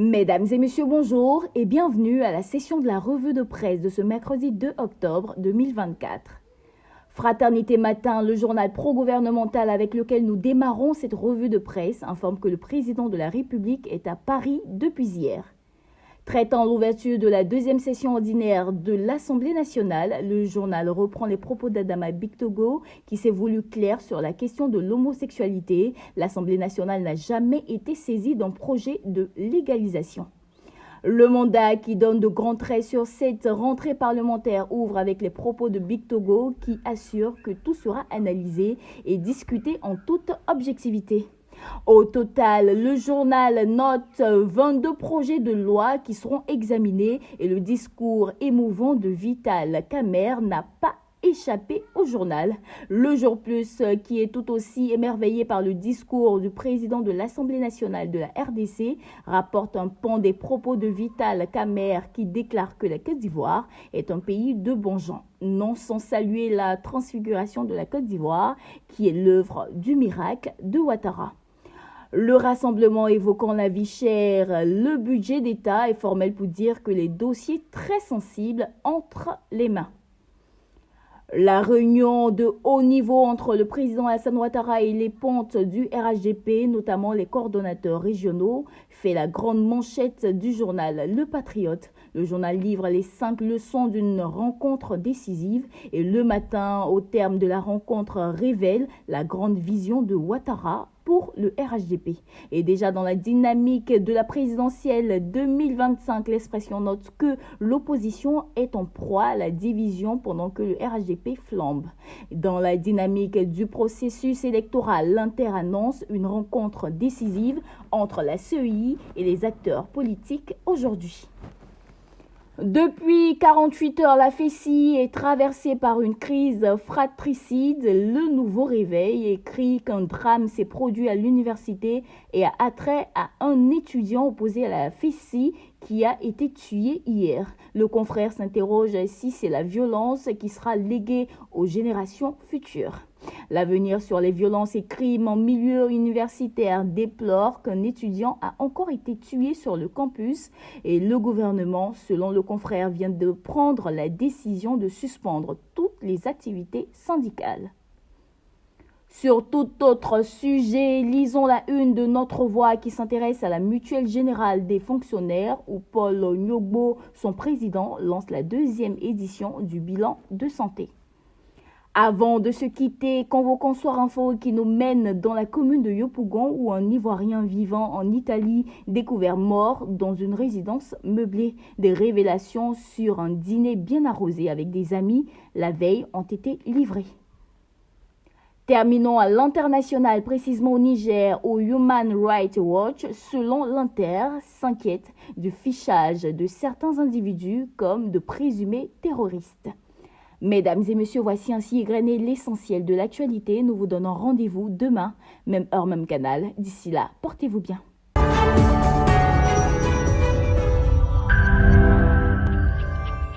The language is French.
Mesdames et messieurs, bonjour et bienvenue à la session de la revue de presse de ce mercredi 2 octobre 2024. Fraternité Matin, le journal pro-gouvernemental avec lequel nous démarrons cette revue de presse, informe que le président de la République est à Paris depuis hier. Traitant l'ouverture de la deuxième session ordinaire de l'Assemblée nationale, le journal reprend les propos d'Adama Bictogo qui s'est voulu clair sur la question de l'homosexualité. L'Assemblée nationale n'a jamais été saisie d'un projet de légalisation. Le mandat qui donne de grands traits sur cette rentrée parlementaire ouvre avec les propos de Bictogo qui assure que tout sera analysé et discuté en toute objectivité. Au total, le journal note 22 projets de loi qui seront examinés et le discours émouvant de Vital Kamerhe n'a pas échappé au journal. Le Jour Plus, qui est tout aussi émerveillé par le discours du président de l'Assemblée nationale de la RDC, rapporte un pan des propos de Vital Kamerhe qui déclare que la Côte d'Ivoire est un pays de bons gens. Non sans saluer la transfiguration de la Côte d'Ivoire, qui est l'œuvre du miracle de Ouattara. Le rassemblement évoquant la vie chère, le budget d'État est formel pour dire que les dossiers très sensibles entrent les mains. La réunion de haut niveau entre le président Alassane Ouattara et les pontes du RHDP, notamment les coordonnateurs régionaux, fait la grande manchette du journal Le Patriote. Le journal livre les 5 leçons d'une rencontre décisive et le matin, au terme de la rencontre, révèle la grande vision de Ouattara pour le RHDP. Et déjà dans la dynamique de la présidentielle 2025, l'expression note que l'opposition est en proie à la division pendant que le RHDP flambe. Dans la dynamique du processus électoral, l'Inter annonce une rencontre décisive entre la CEI et les acteurs politiques aujourd'hui. Depuis 48 heures, la Fessie est traversée par une crise fratricide. Le Nouveau Réveil écrit qu'un drame s'est produit à l'université et a attrait à un étudiant opposé à la Fessie qui a été tué hier. Le confrère s'interroge si c'est la violence qui sera léguée aux générations futures. L'avenir sur les violences et crimes en milieu universitaire déplore qu'un étudiant a encore été tué sur le campus et le gouvernement, selon le confrère, vient de prendre la décision de suspendre toutes les activités syndicales. Sur tout autre sujet, lisons la une de Notre Voix qui s'intéresse à la mutuelle générale des fonctionnaires où Paul Nyogbo, son président, lance la deuxième édition du bilan de santé. Avant de se quitter, convoquons Soir Info qui nous mène dans la commune de Yopougon où un Ivoirien vivant en Italie découvert mort dans une résidence meublée. Des révélations sur un dîner bien arrosé avec des amis la veille ont été livrées. Terminons à l'international, précisément au Niger, où Human Rights Watch, selon l'Inter, s'inquiète du fichage de certains individus comme de présumés terroristes. Mesdames et messieurs, voici ainsi égrené l'essentiel de l'actualité. Nous vous donnons rendez-vous demain, même heure, même canal. D'ici là, portez-vous bien.